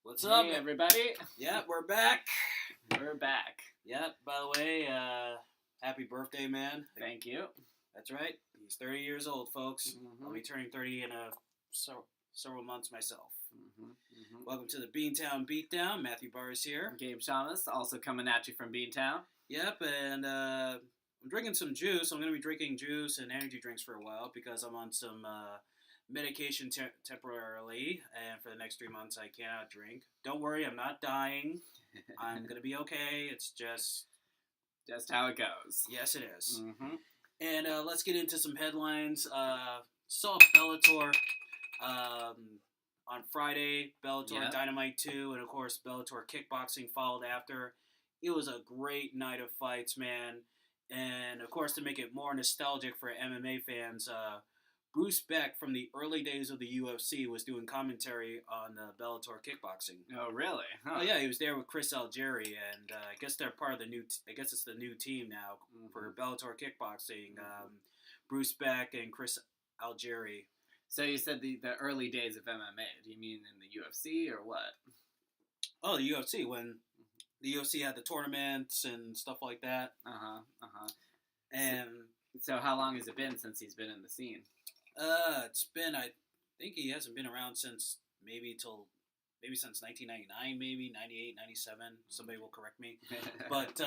What's up, everybody? Yep, we're back. We're back. Yep, by the way, happy birthday, man. Thank you. That's right. He's 30 years old, folks. Mm-hmm. I'll be turning 30 in several months myself. Mm-hmm. Mm-hmm. Welcome to the Beantown Beatdown. Matthew Barr is here. Gabe Shamus, also coming at you from Beantown. Yep, and I'm drinking some juice. I'm going to be drinking juice and energy drinks for a while because I'm on some medication temporarily, and for the next 3 months I cannot drink. Don't worry, I'm not dying. I'm going to be okay. It's just how it goes. Yes, it is. Mm-hmm. And let's get into some headlines. Saw Bellator on Friday. Bellator Dynamite 2, and of course Bellator Kickboxing followed after. It was a great night of fights, man. And of course, to make it more nostalgic for MMA fans, Bruce Beck from the early days of the UFC was doing commentary on Bellator Kickboxing. Oh, really? Huh. Oh yeah, he was there with Chris Algieri, and I guess they're part of the new. I guess it's the new team now for Bellator Kickboxing. Bruce Beck and Chris Algieri. So you said the early days of MMA. Do you mean in the UFC or what? Oh, the UFC, when the UFC had the tournaments and stuff like that. And so how long has it been since he's been in the scene? It's been, I think he hasn't been around since maybe since 1999, maybe 98, 97. Somebody will correct me. But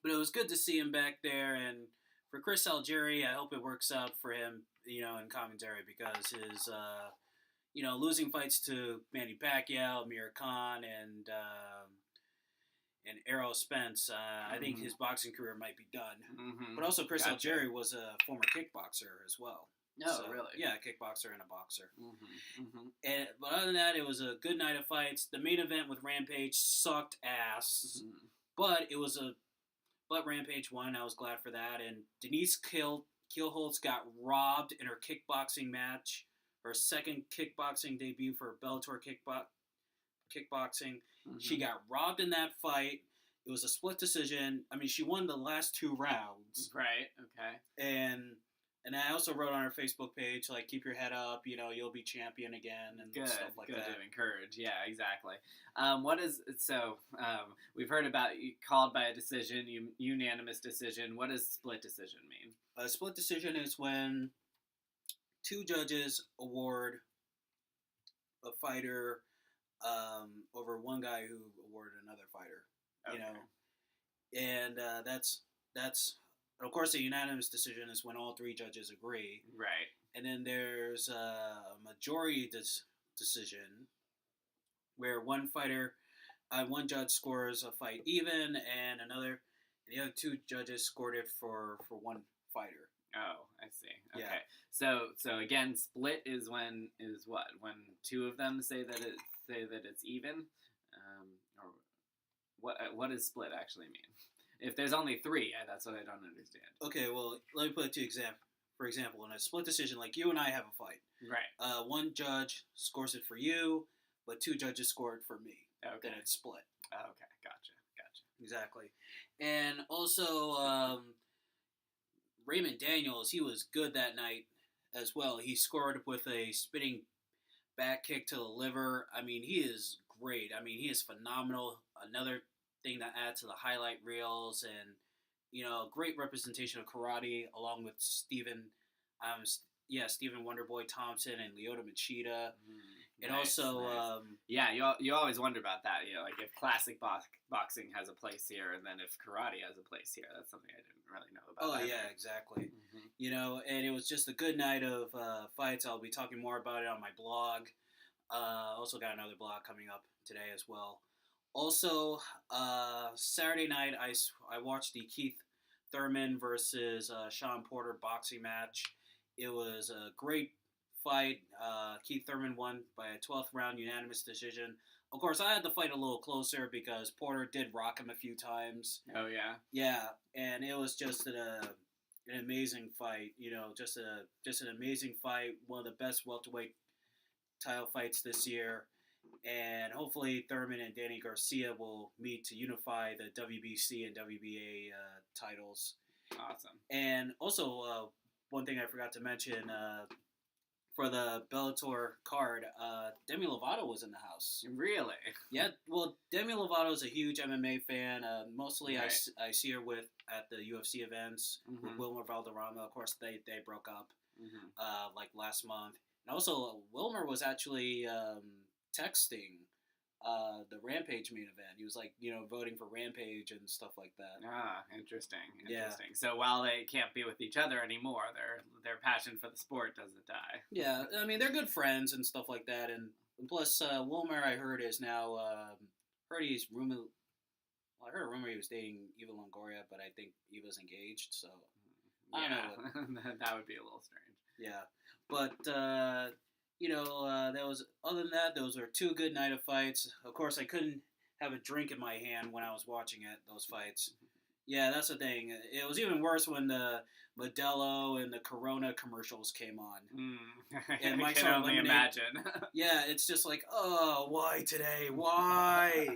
it was good to see him back there. And for Chris Algieri, I hope it works out for him, in commentary, because his, losing fights to Manny Pacquiao, Amir Khan, and Errol Spence, I think his boxing career might be done. Mm-hmm. But also Chris Algieri was a former kickboxer as well. Oh, so, really? Yeah, a kickboxer and a boxer. Mm-hmm. Mm-hmm. But other than that, it was a good night of fights. The main event with Rampage sucked ass. Mm-hmm. But Rampage won. I was glad for that. And Denise Kielholtz got robbed in her kickboxing match. Her second kickboxing debut for Bellator Kickboxing. Mm-hmm. She got robbed in that fight. It was a split decision. I mean, she won the last 2 rounds. Right, okay. And I also wrote on her Facebook page, like, keep your head up, you'll be champion again, and stuff like that. Good to encourage. Yeah, exactly. We've heard about called by a decision, unanimous decision. What does split decision mean? A split decision is when 2 judges award a fighter over one guy who awarded another fighter, and that's of course a unanimous decision is when all 3 judges agree, right? And then there's a majority decision where one judge scores a fight even, and the other 2 judges scored it for one fighter. Oh, I see. Okay. Yeah. So again, split is when 2 of them say that it's even, or what does split actually mean? If there's only 3, that's what I don't understand. Okay, well, let me put it to example. For example, in a split decision, like you and I have a fight, right? One judge scores it for you, but 2 judges score it for me. Okay. Then it's split. Okay, gotcha. Exactly, and also. Raymond Daniels, he was good that night as well. He scored with a spinning back kick to the liver. I mean, he is great. I mean, he is phenomenal. Another thing to add to the highlight reels, and great representation of karate along with Stephen Wonderboy Thompson and Lyoto Machida. And nice, also, nice. You always wonder about that. Like if classic boxing has a place here, and then if karate has a place here. That's something I didn't really know about. Oh, yeah, exactly. Mm-hmm. And it was just a good night of fights. I'll be talking more about it on my blog. Also got another blog coming up today as well. Also, Saturday night, I watched the Keith Thurman versus Sean Porter boxing match. It was a great fight. Keith Thurman won by a 12th round unanimous decision. Of course, I had the fight a little closer because Porter did rock him a few times. Oh yeah. Yeah, and it was just an amazing fight. Just an amazing fight. One of the best welterweight title fights this year. And hopefully Thurman and Danny Garcia will meet to unify the WBC and WBA titles. Awesome. And also, one thing I forgot to mention, for the Bellator card, Demi Lovato was in the house. Really? Yeah, well, Demi Lovato is a huge MMA fan. Mostly Right. I see her at the UFC events with Wilmer Valderrama. Of course, they broke up like last month. And also, Wilmer was actually texting the Rampage main event. He was like, voting for Rampage and stuff like that. Ah, interesting. Yeah. So while they can't be with each other anymore, their passion for the sport doesn't die. Yeah, I mean, they're good friends and stuff like that. And plus, Wilmer, I heard, is now, I heard a rumor he was dating Eva Longoria, but I think Eva's engaged, so I don't know. That would be a little strange. Yeah, but there was, other than that, those were two good night of fights. Of course, I couldn't have a drink in my hand when I was watching those fights. Yeah, that's the thing. It was even worse when the Modelo and the Corona commercials came on. And I can only imagine. Yeah, it's just like, oh, why today? Why?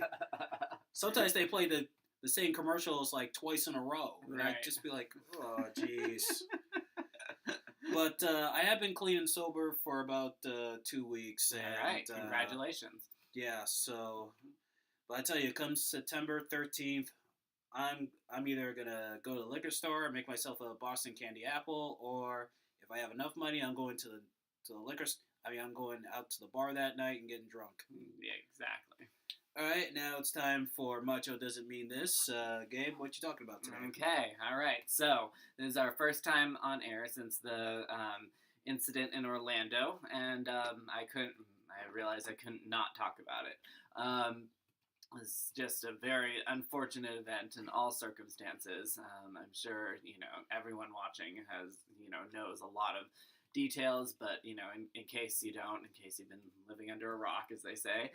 Sometimes they play the same commercials like twice in a row. And Right. I'd just be like, oh, jeez. But I have been clean and sober for about 2 weeks. And, All right, congratulations. Yeah, so, but I tell you, come September 13th, I'm either gonna go to the liquor store and make myself a Boston candy apple, or if I have enough money, I'm going to the liquor. I'm going out to the bar that night and getting drunk. Yeah, exactly. All right, now it's time for Macho Doesn't Mean This. Gabe, what you talking about today? Okay, all right. So this is our first time on air since the incident in Orlando, and I realized I couldn't not talk about it. It was just a very unfortunate event in all circumstances. I'm sure everyone watching knows a lot of details, but in case you don't, in case you've been living under a rock, as they say,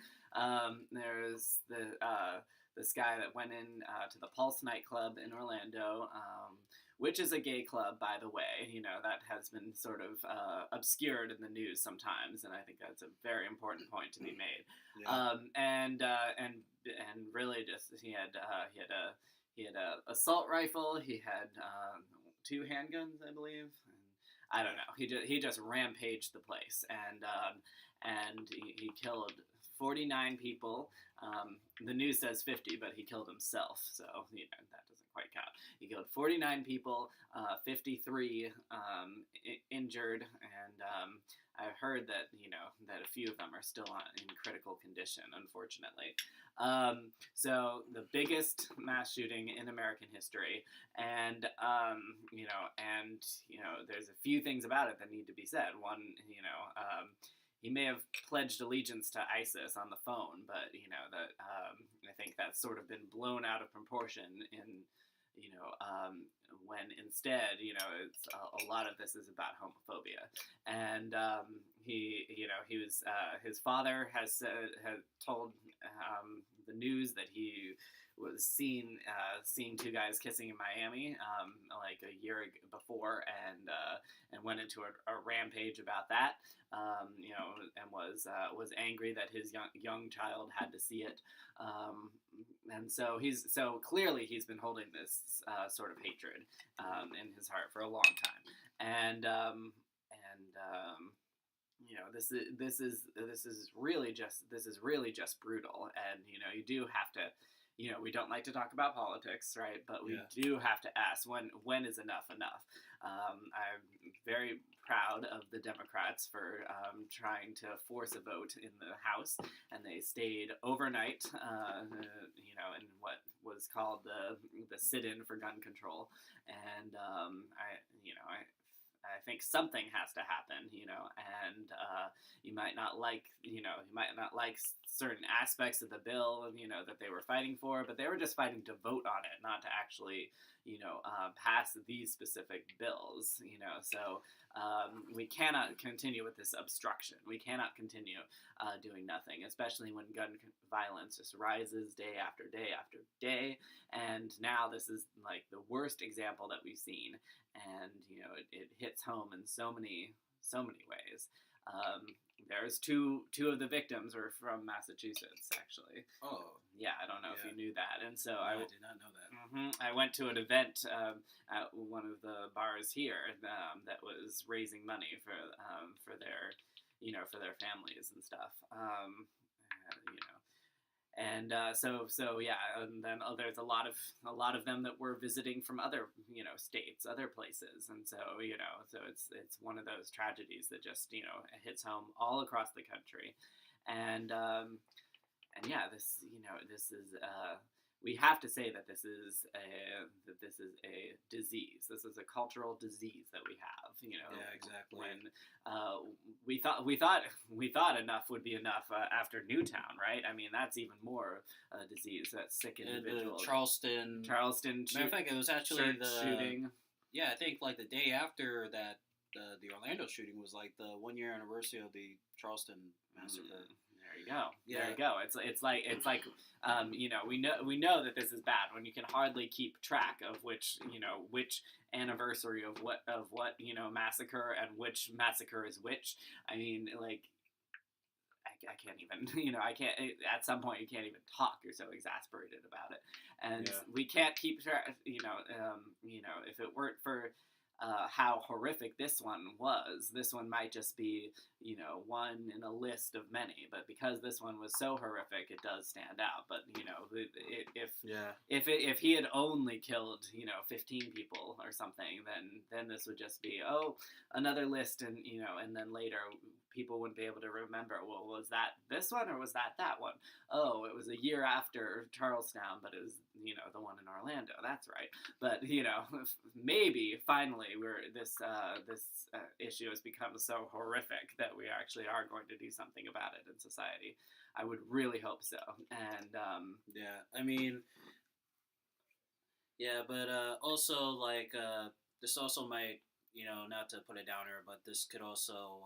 there's this guy that went in to the Pulse nightclub in Orlando, which is a gay club, by the way. That has been sort of obscured in the news sometimes, and I think that's a very important point to be made. Yeah. And really, just he had a assault rifle. He had 2 handguns, I believe. I don't know. He just rampaged the place, and he killed 49 people. The news says 50, but he killed himself, so that doesn't quite count. He killed 49 people, 53 injured, and I've heard that that a few of them are still in critical condition, unfortunately. So the biggest mass shooting in American history, and there's a few things about it that need to be said. One, he may have pledged allegiance to ISIS on the phone, but I think that's sort of been blown out of proportion in when instead it's a lot of this is about homophobia, and he was his father has told the news that he was seeing 2 guys kissing in Miami like a year before, and went into a rampage about that, and was angry that his young child had to see it, and so clearly he's been holding this sort of hatred in his heart for a long time, and this is really just brutal, and you do have to. We don't like to talk about politics, right? But we do have to ask, when is enough enough? I'm very proud of the Democrats for trying to force a vote in the House, and they stayed overnight, in what was called the sit-in for gun control, and I think something has to happen, and you might not like, certain aspects of the bill, that they were fighting for, but they were just fighting to vote on it, not to actually, pass these specific bills, so we cannot continue with this obstruction. We cannot continue doing nothing, especially when gun violence just rises day after day after day. And now this is like the worst example that we've seen, and it hits home in so many ways. There's two of the victims were from Massachusetts, actually. Oh, yeah, I don't know if you knew that. And so I did not know that. I went to an event at one of the bars here that was raising money for their for their families and stuff. And so yeah, and then there's a lot of them that were visiting from other states, other places, and so so it's one of those tragedies that just hits home all across the country, and yeah, this is we have to say that this is a disease. This is a cultural disease that we have. Yeah, exactly. When we thought enough would be enough after Newtown, right? I mean, that's even more a disease. That sick individual. The Charleston. Matter of fact, it was actually the shooting. Yeah, I think like the day after that, the Orlando shooting was like the 1-year anniversary of the Charleston massacre. There you go. Yeah. There you go. It's like we know that this is bad when you can hardly keep track of which anniversary of what massacre and which massacre is which. I mean, like, I can't even I can't, at some point you can't even talk. You're so exasperated about it, and we can't keep track. If it weren't for how horrific this one was. This one might just be, one in a list of many, but because this one was so horrific, it does stand out. But if he had only killed 15 people or something, then this would just be another list, and and then later people wouldn't be able to remember. Well, was that this one or was that one? Oh, it was a year after Charlestown, but it was the one in Orlando. That's right. But maybe finally this issue has become so horrific that we actually are going to do something about it in society. I would really hope so. And I mean, but also like this also might not to put a downer, but this could also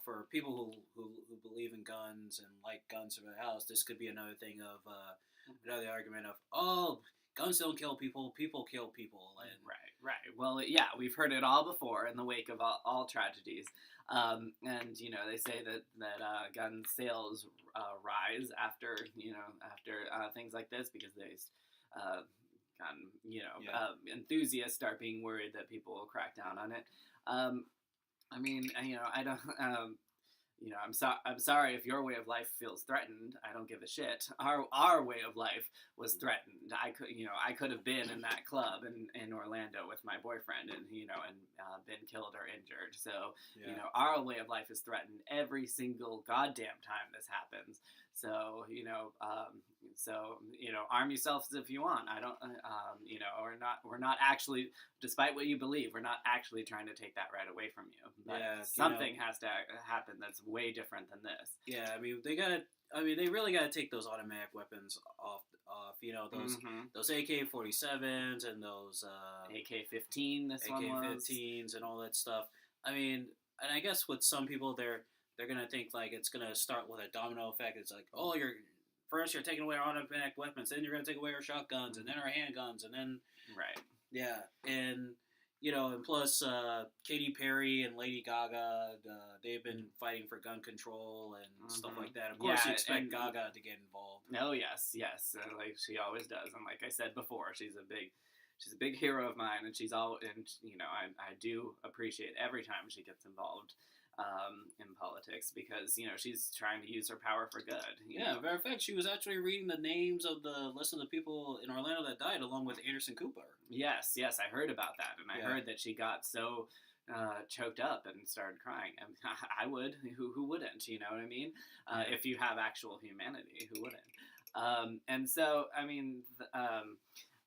for people who believe in guns and like guns in their house, this could be another thing of another argument of guns don't kill people, people kill people. And right. Well, yeah, we've heard it all before in the wake of all tragedies, and they say that gun sales rise after things like this because they enthusiasts start being worried that people will crack down on it. I mean, I don't. I'm sorry if your way of life feels threatened. I don't give a shit. Our way of life was threatened. I could have been in that club in Orlando with my boyfriend and been killed or injured. So our way of life is threatened every single goddamn time this happens. So arm yourselves if you want. I don't. We're not actually, despite what you believe, we're not actually trying to take that right away from you. But something has to happen that's way different than this. Yeah, I mean, they really gotta take those automatic weapons off. Those AK-47s and those AK-15. This one was AK-15s and all that stuff. I mean, and I guess with some people, they're gonna think like it's gonna start with a domino effect. It's like, you're taking away our automatic weapons, then you're gonna take away our shotguns, and then our handguns, and then and and plus Katy Perry and Lady Gaga, they've been fighting for gun control and stuff like that. Of course, you expect Gaga to get involved. Oh yes, like she always does, and like I said before, she's a big hero of mine, and I do appreciate every time she gets involved in politics because she's trying to use her power for good. Matter of fact, she was actually reading the names of the list of the people in Orlando that died, along with Anderson Cooper. Yes, I heard about that, and I heard that she got so choked up and started crying. I would. Who wouldn't? You know what I mean? If you have actual humanity, who wouldn't? And so, I mean,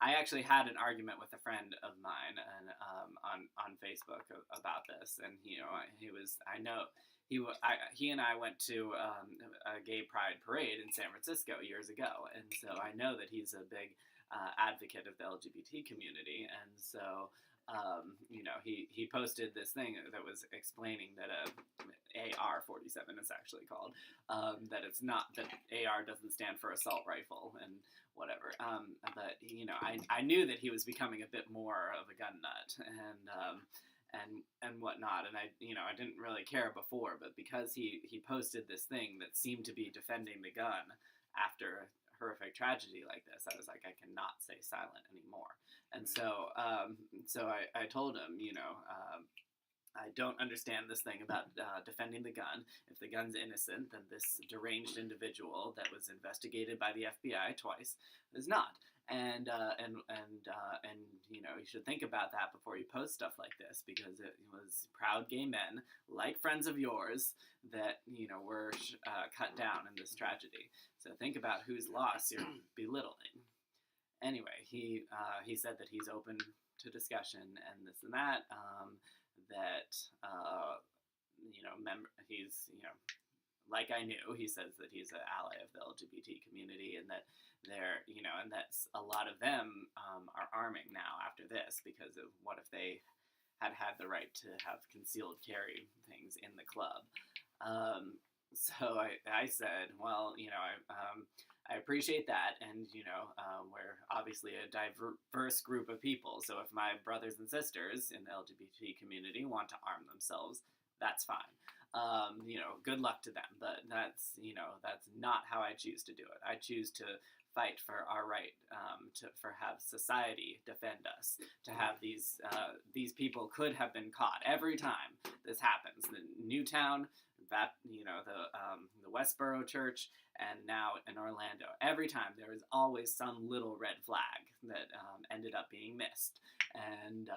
I actually had an argument with a friend of mine and on Facebook about this, and he and I went to a gay pride parade in San Francisco years ago, and so I know that he's a big advocate of the LGBT community, and so he posted this thing that was explaining that AR-47 is actually called, that it's not, that AR doesn't stand for assault rifle and whatever, but I knew that he was becoming a bit more of a gun nut and whatnot, and I didn't really care before, but because he posted this thing that seemed to be defending the gun after a horrific tragedy like this, I was like, I cannot stay silent anymore. And so I told him, I don't understand this thing about defending the gun. If the gun's innocent, then this deranged individual that was investigated by the FBI twice is not. And you should think about that before you post stuff like this, because it was proud gay men, like friends of yours, that were cut down in this tragedy. So think about whose loss you're belittling. Anyway, he said that he's open to discussion and this and that. He's like I knew, he says that he's an ally of the LGBT community, and that they're and that's a lot of them are arming now after this, because of what if they had the right to have concealed carry things in the club. So I said, well, I appreciate that, and we're obviously a diverse group of people, so if my brothers and sisters in the LGBT community want to arm themselves, that's fine. Good luck to them, but that's not how I choose to do it. I choose to fight for our right for have society defend us, to have these people could have been caught every time this happens. The Newtown, that the Westboro Church, and now in Orlando, every time there is always some little red flag that ended up being missed, and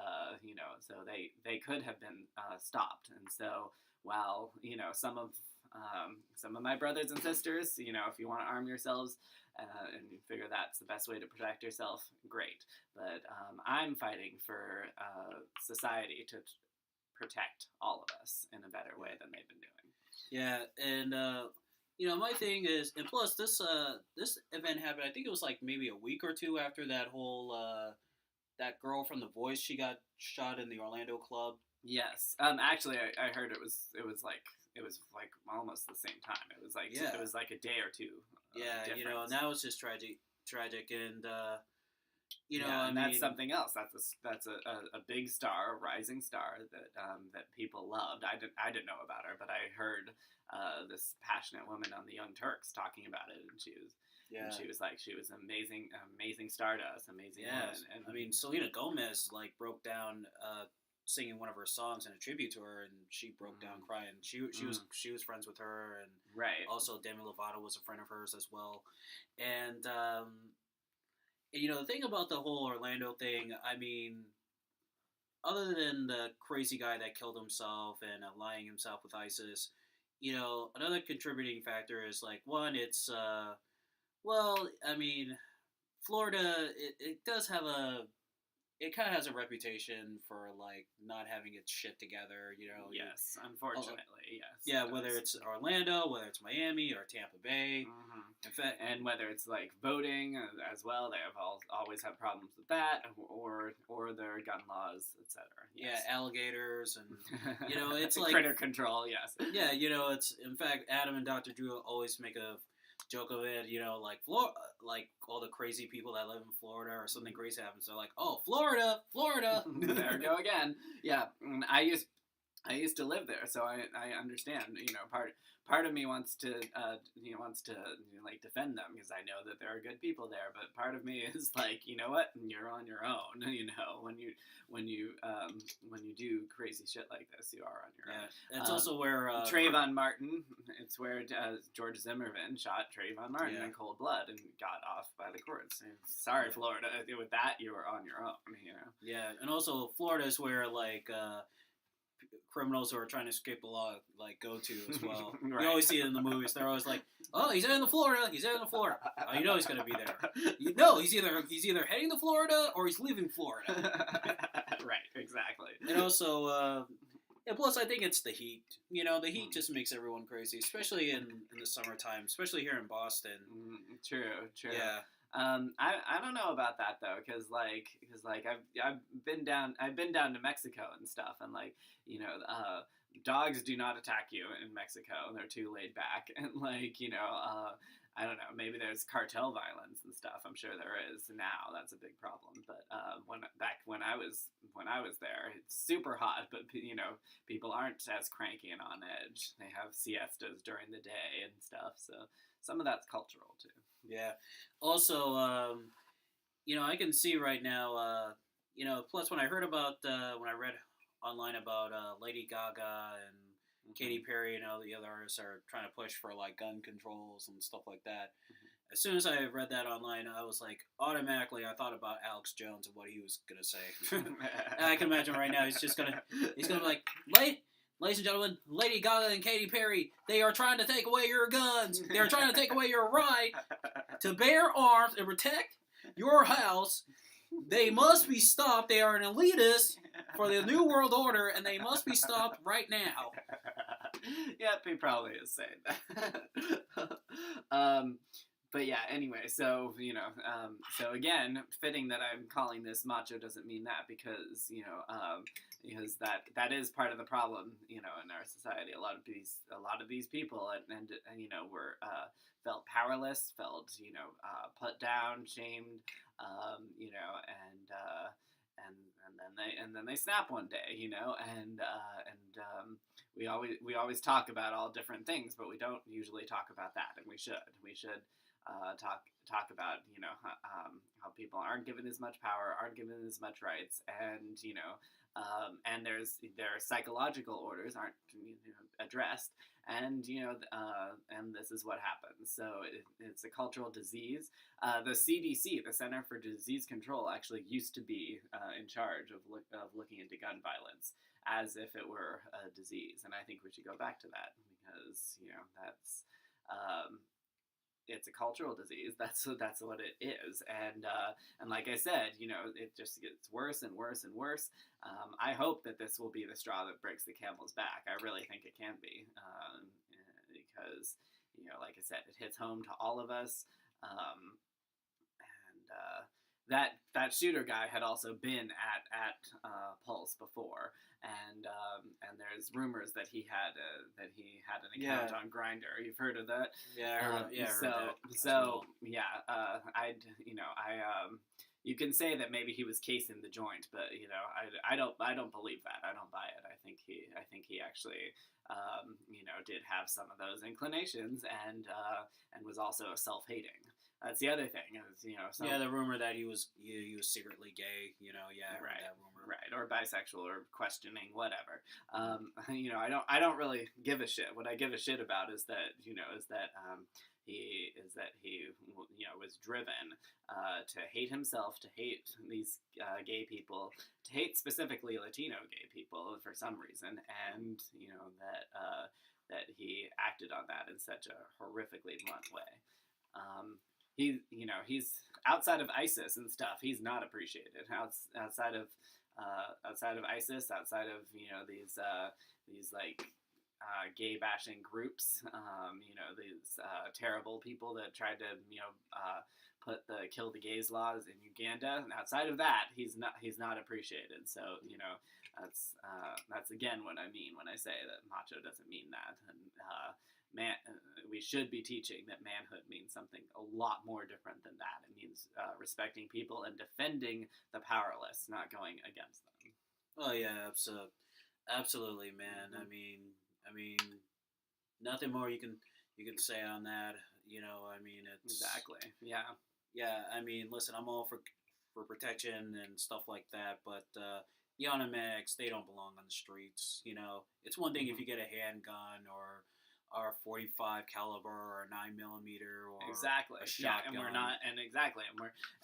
so they could have been stopped. And so while some of my brothers and sisters, if you want to arm yourselves and you figure that's the best way to protect yourself, great. But I'm fighting for society to protect all of us in a better way than they've been doing. Yeah, and my thing is, and plus this event happened, I think it was like maybe a week or two after that whole that girl from The Voice, she got shot in the Orlando club. Yes. Actually, I heard it was like almost the same time. It was like a day or two. Yeah, and that was just tragic, and and that's something else. That's a big star, a rising star that people loved. I didn't know about her, but I heard this passionate woman on the Young Turks talking about it, and she was like, she was amazing star to us, amazing woman. And Selena Gomez broke down singing one of her songs in a tribute to her, and she broke down crying. She was friends with her, and right. Also Demi Lovato was a friend of hers as well. And the thing about the whole Orlando thing, other than the crazy guy that killed himself and allying himself with ISIS, another contributing factor is one, it's Florida, it does have it kind of has a reputation for not having its shit together, Yes, unfortunately, yes. Yeah, whether it's Orlando, whether it's Miami or Tampa Bay, in fact, and whether it's voting as well, they have always had problems with that, or their gun laws, etc. Yes. Yeah, alligators, and it's critter control. Yes. Yeah, it's, in fact, Adam and Dr. Drew always make a joke of it, all the crazy people that live in Florida, or something crazy happens, they're like, oh, Florida. There we go again. Yeah, I used to live there, so I understand. Part of me wants to defend them, because I know that there are good people there. But part of me is you know what? You're on your own. When you do crazy shit like this, you are on your own. It's also where Trayvon Martin. It's where George Zimmerman shot Trayvon Martin in cold blood and got off by the courts. Sorry, Florida. With that, you were on your own. Yeah, and also Florida is where criminals who are trying to escape the law like go to as well. Right. You always see it in the movies. They're always like, "Oh, he's heading to Florida. He's heading to Florida. Oh, you know he's gonna be there. You know he's either heading to Florida or he's leaving Florida." Right. Exactly. And also, and plus, I think it's the heat. The heat just makes everyone crazy, especially in the summertime, especially here in Boston. True. Yeah. I don't know about that though, because I've been down to Mexico and stuff, and dogs do not attack you in Mexico. They're too laid back, and I don't know, maybe there's cartel violence and stuff. I'm sure there is now. That's a big problem. But when I was there, it's super hot, but people aren't as cranky and on edge. They have siestas during the day and stuff. So some of that's cultural too. Yeah. Also, I can see right now, plus when I heard about, when I read online about Lady Gaga and Katy Perry and all the other artists are trying to push for, gun controls and stuff like that. Mm-hmm. As soon as I read that online, I was automatically, I thought about Alex Jones and what he was going to say. And I can imagine right now, he's going to be like, Ladies and gentlemen, Lady Gaga and Katy Perry, they are trying to take away your guns. They are trying to take away your right to bear arms and protect your house. They must be stopped. They are an elitist for the New World Order, and they must be stopped right now. Yep, he probably is saying that. But yeah, anyway, so again, fitting that I'm calling this macho doesn't mean that, because because that is part of the problem, in our society. A lot of these people and were felt powerless, felt put down, shamed, and then they snap one day, and we always talk about all different things, but we don't usually talk about that, and we should talk about how people aren't given as much power, aren't given as much rights, and and their psychological orders aren't addressed, and and this is what happens. So it's a cultural disease. The CDC, the Center for Disease Control, actually used to be in charge of looking into gun violence as if it were a disease, and I think we should go back to that, because that's it's a cultural disease. That's what it is, and like I said, it just gets worse and worse and worse. I hope that this will be the straw that breaks the camel's back. I really think it can be, because like I said, it hits home to all of us, and that shooter guy had also been at Pulse before, and there's rumors that he had an account on Grindr. You've heard of that? Yeah, I heard, I heard that. So you can say that maybe he was casing the joint, but I don't believe that. I don't buy it. I think he actually did have some of those inclinations, and was also self-hating. That's the other thing. Is, the rumor that he was secretly gay. I heard that rumor. Right, or bisexual, or questioning, whatever. I don't really give a shit. What I give a shit about is that he was driven to hate himself, to hate these gay people, to hate specifically Latino gay people for some reason, and that he acted on that in such a horrifically blunt way. He's outside of ISIS and stuff. He's not appreciated outside of ISIS, outside of these gay bashing groups. These terrible people that tried to put the kill the gays laws in Uganda. And outside of that, he's not appreciated. So that's again what I mean when I say that macho doesn't mean that. And we should be teaching that manhood means something a lot more different than that. It means respecting people and defending the powerless, not going against them. Oh yeah, absolutely, man. Mm-hmm. I mean, nothing more you can say on that. It's exactly. Yeah. Yeah. Listen, I'm all for protection and stuff like that, but the automatics, they don't belong on the streets. It's one thing if you get a handgun or our 45 caliber or 9mm or exactly. a shotgun. Yeah, and we're not,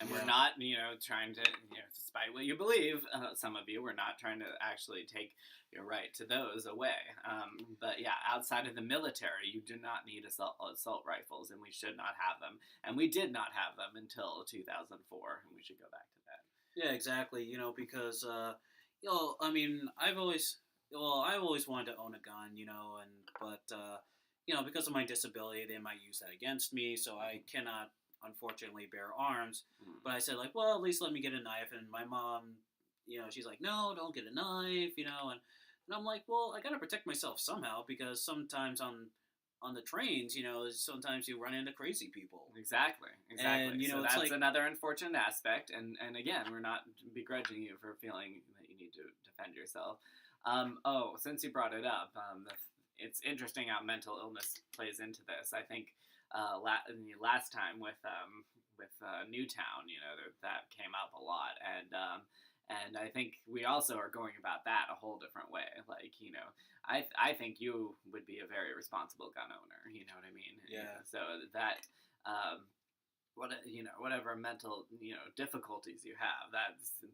we're not, trying to, despite what you believe, some of you, we're not trying to actually take your right to those away. But yeah, outside of the military, you do not need assault rifles, and we should not have them, and we did not have them until 2004, and we should go back to that. Yeah, exactly. Because I mean, I've always wanted to own a gun, but because of my disability, they might use that against me, so I cannot, unfortunately, bear arms. But I said, like, well, at least let me get a knife. And my mom, she's like, no, don't get a knife, and I'm like, well, I gotta protect myself somehow, because sometimes on the trains, sometimes you run into crazy people. Exactly. And, so it's that's like another unfortunate aspect. And again, we're not begrudging you for feeling that you need to defend yourself. Since you brought it up, it's interesting how mental illness plays into this. I think last time with Newtown, that came up a lot, and I think we also are going about that a whole different way. Like, I think you would be a very responsible gun owner. You know what I mean? Yeah. So that whatever mental difficulties you have,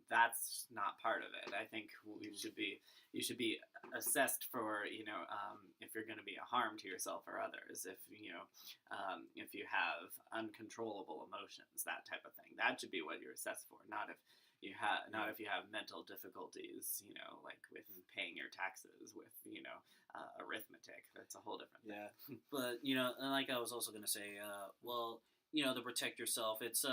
that's not part of it. I think you should be assessed for if you're going to be a harm to yourself or others, if you have uncontrollable emotions, that type of thing. That should be what you're assessed for, not if you have mental difficulties, like with paying your taxes, with arithmetic. That's a whole different thing. Yeah, but and like I was also gonna say, to protect yourself, it's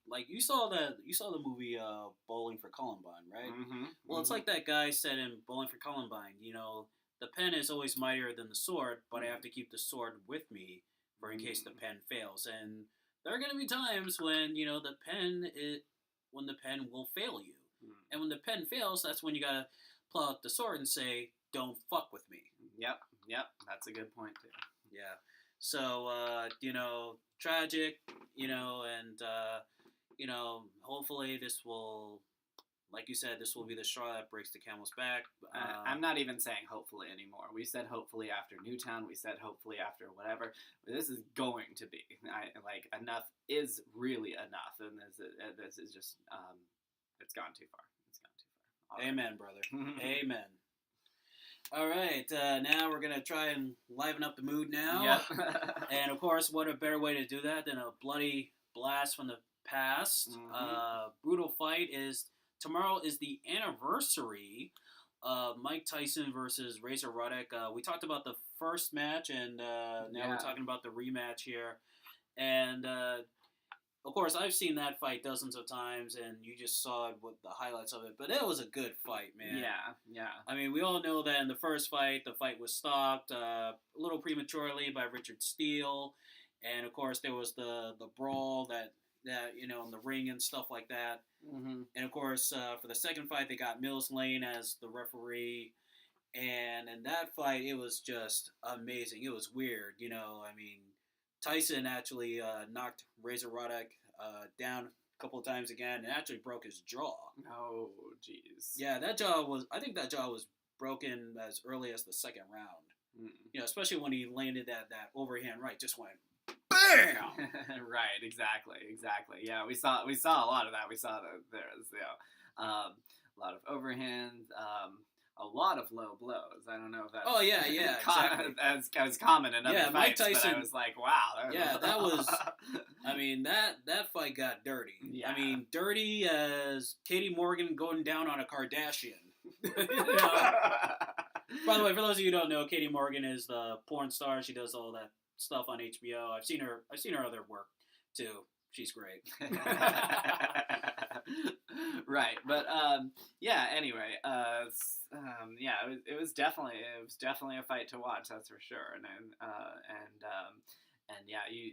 like you saw the movie Bowling for Columbine, right? Mm-hmm. Well, it's like that guy said in Bowling for Columbine. The pen is always mightier than the sword, but I have to keep the sword with me for in case the pen fails. And there are gonna be times when the pen will fail you. And when the pen fails, that's when you gotta pull out the sword and say, don't fuck with me. Yep, that's a good point, too. Yeah. So, tragic, and, hopefully this will, like you said, this will be the straw that breaks the camel's back. I'm not even saying hopefully anymore. We said hopefully after Newtown. We said hopefully after whatever. This is going to be. Enough is really enough. And this is just, it's gone too far. Amen, brother. Amen. All right, now we're going to try and liven up the mood now. Yep. And, of course, what a better way to do that than a bloody blast from the past. Brutal fight tomorrow is the anniversary of Mike Tyson versus Razor Ruddock. We talked about the first match, and now we're talking about the rematch here. And, of course, I've seen that fight dozens of times, and you just saw it with the highlights of it. But it was a good fight, man. Yeah. I mean, we all know that in the first fight, the fight was stopped a little prematurely by Richard Steele. And, of course, there was the brawl that in the ring and stuff like that. Mm-hmm. And, of course, for the second fight, they got Mills Lane as the referee. And in that fight, it was just amazing. It was weird, I mean, Tyson actually knocked Razor Ruddock down a couple of times again and actually broke his jaw. Oh, jeez. Yeah, I think that jaw was broken as early as the second round. Especially when he landed that overhand right, just went BAM! Right, exactly. Yeah, we saw a lot of that. We saw there's a lot of overhands, a lot of low blows. I don't know if that's exactly. as common in other fights, Mike Tyson, but I was like, wow. That was, I mean, that fight got dirty. Yeah. I mean, dirty as Katie Morgan going down on a Kardashian. By the way, for those of you who don't know, Katie Morgan is the porn star. She does all that stuff on HBO. I've seen her other work too. She's great. Right, but anyway, it was definitely a fight to watch, that's for sure. And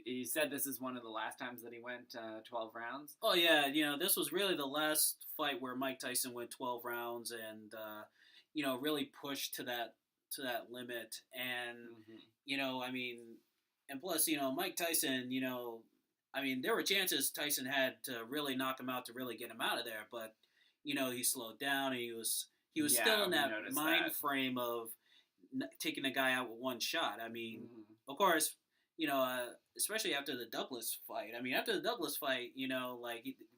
you said this is one of the last times that he went 12 rounds. Oh yeah, this was really the last fight where Mike Tyson went 12 rounds and really pushed to that limit. And I mean, and plus Mike Tyson, I mean, there were chances Tyson had to really knock him out to really get him out of there, but he slowed down and he was still in that mind frame of taking a guy out with one shot. I mean, of course, especially after the Douglas fight. I mean, after the Douglas fight,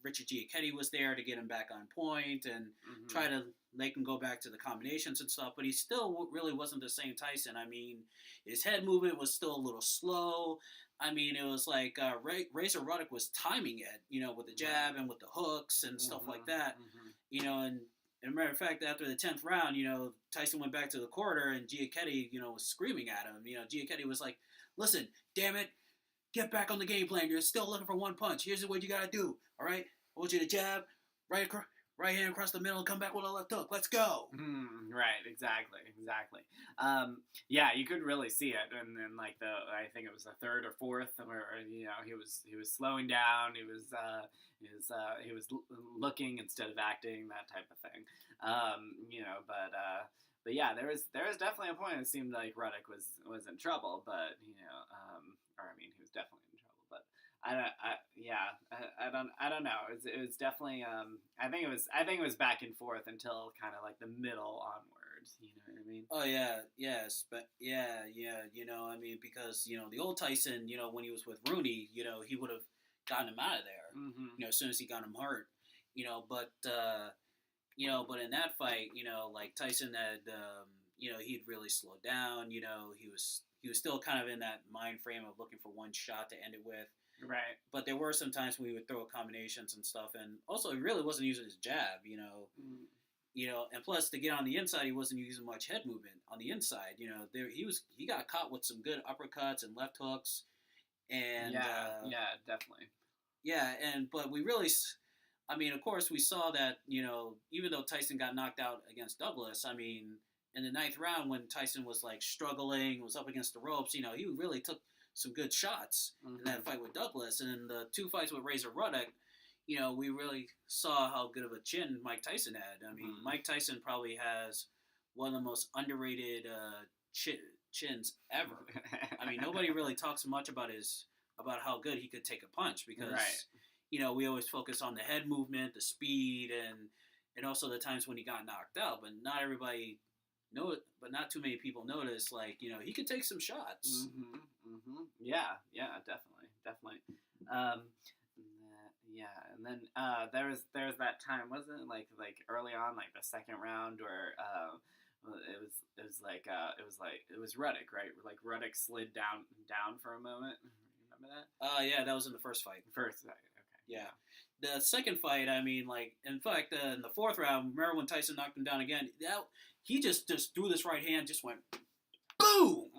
Richard Giacchetti was there to get him back on point and try to make him go back to the combinations and stuff. But he still really wasn't the same Tyson. I mean, his head movement was still a little slow. I mean, it was like Razor Ruddock was timing it, with the jab and with the hooks and stuff like that. And as a matter of fact, after the 10th round, Tyson went back to the corner and Giacchetti, was screaming at him. Giacchetti was like, listen, damn it, get back on the game plan. You're still looking for one punch. Here's what you got to do, all right? I want you to jab, right hand across the middle, and come back with a left hook. Let's go. Right, exactly. Yeah, you could really see it, and then I think it was the third or fourth, where he was slowing down. He was looking instead of acting, that type of thing. But yeah, there was definitely a point. It seemed like Ruddock was in trouble, but he was definitely in trouble. But I don't know. It was definitely I think it was back and forth until kind of like the middle onwards. You know what I mean? Oh yeah, yes, but yeah. I mean, because the old Tyson, when he was with Rooney, he would have gotten him out of there. As soon as he got him hurt. But in that fight, like Tyson had, he'd really slowed down. He was still kind of in that mind frame of looking for one shot to end it with. Right. But there were some times when he would throw combinations and stuff, and also he really wasn't using his jab. And plus to get on the inside, he wasn't using much head movement on the inside. He got caught with some good uppercuts and left hooks, and definitely. Yeah, but we really. I mean, of course, we saw that, even though Tyson got knocked out against Douglas, I mean, in the 9th round when Tyson was, struggling, was up against the ropes, he really took some good shots in that fight with Douglas. And in the 2 fights with Razor Ruddock, we really saw how good of a chin Mike Tyson had. I mean, Mike Tyson probably has one of the most underrated chins ever. I mean, nobody really talks much about how good he could take a punch because... Right. We always focus on the head movement, the speed, and also the times when he got knocked out. But not everybody know it. But not too many people notice. He could take some shots. Yeah, definitely. And then there was that time, wasn't it? Like early on, like the 2nd round, where it was Ruddock, right? Like Ruddock slid down for a moment. Remember that? Yeah, that was in the first fight. First fight. Yeah. The second fight, I mean, in fact, in the 4th round, remember when Tyson knocked him down again? He just threw this right hand, just went boom!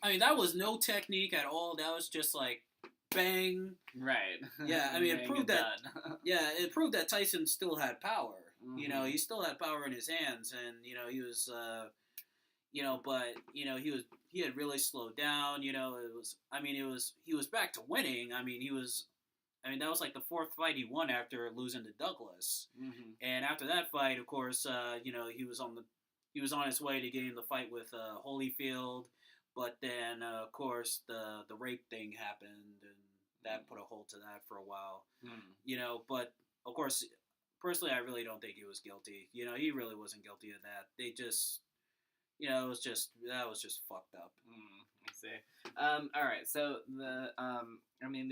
I mean, that was no technique at all. That was just bang. Right. Yeah, I mean, it proved that Tyson still had power. He still had power in his hands, and, he was, he had really slowed down. He was back to winning. That was the 4th fight he won after losing to Douglas. And after that fight, of course, he was on his way to getting the fight with Holyfield, but then of course the rape thing happened, and that put a halt to that for a while. But of course, personally, I really don't think he was guilty. He really wasn't guilty of that. They just, that was just fucked up. I see. All right. So the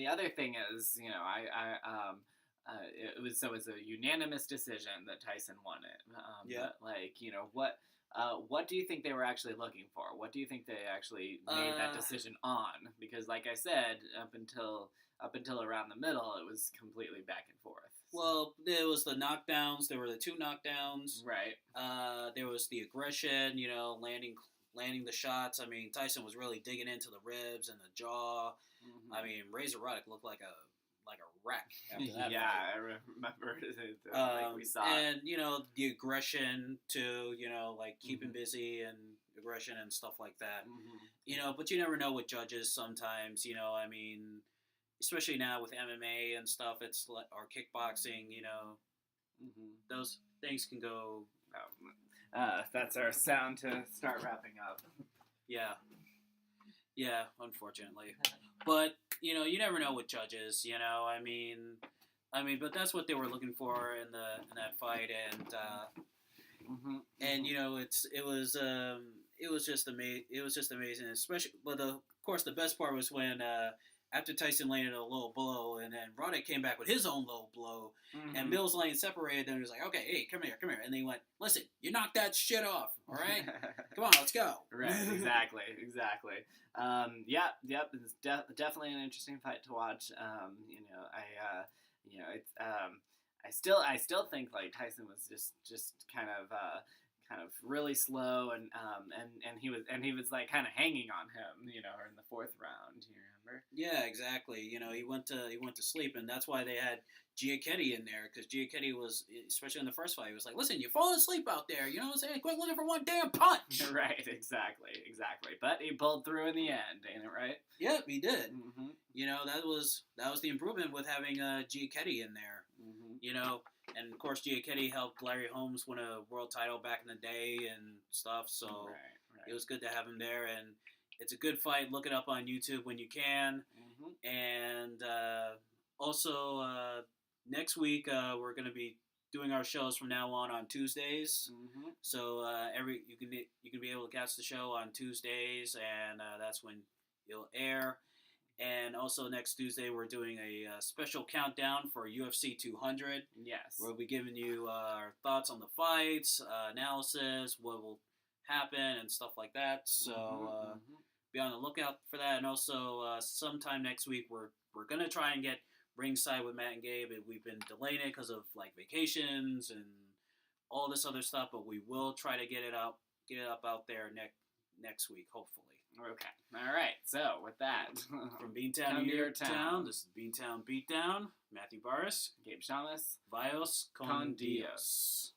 other thing is, it was a unanimous decision that Tyson won it. Yeah. But, what do you think they were actually looking for? What do you think they actually made that decision on? Because, like I said, up until around the middle, it was completely back and forth. Well, there was the knockdowns. There were the 2 knockdowns. Right. There was the aggression. Landing the shots. I mean, Tyson was really digging into the ribs and the jaw. I mean, Razor Ruddock looked like a wreck after that yeah, fight. I remember it. We saw and, the aggression too, keeping busy and aggression and stuff like that. But you never know with judges sometimes, especially now with MMA and stuff, or kickboxing, those things can go... That's our sound to start wrapping up. Yeah, unfortunately. But, you never know with judges, but that's what they were looking for in that fight, and it was just amazing. It was just amazing, especially. But of course, the best part was when after Tyson landed a low blow, and then Ruddock came back with his own low blow, and Mills Lane separated them. He was like, "Okay, hey, come here," and they went, "Listen, you knocked that shit off, all right? Come on, let's go." Right, exactly. Yep. It's definitely an interesting fight to watch. I still think like Tyson was just kind of really slow, and he was like kind of hanging on him, in the fourth round. Do you remember? Yeah, exactly. He went to sleep, and that's why they had Giacchetti in there, because Giacchetti was, especially in the first fight, he was like, "Listen, you're falling asleep out there. You know what I'm saying? Quit looking for one damn punch." Right, exactly. But he pulled through in the end, ain't it right? Yep, he did. That was the improvement with having Giacchetti in there. And of course Giacchetti helped Larry Holmes win a world title back in the day and stuff. So right. It was good to have him there, and it's a good fight. Look it up on YouTube when you can. And also next week we're going to be doing our shows from now on Tuesdays. So you can be able to catch the show on Tuesdays, and that's when it'll air. And also next Tuesday we're doing a special countdown for UFC 200. Yes. We'll be giving you our thoughts on the fights, analysis, what will happen, and stuff like that. So be on the lookout for that. And also sometime next week we're gonna try and get ringside with Matt and Gabe. We've been delaying it because of like vacations and all this other stuff, but we will try to get it up out there next week, hopefully. Okay. All right. So with that, from Beantown to your town, this is Beantown Beatdown. Matthew Barris, Gabe Shamus, Vios con Dios.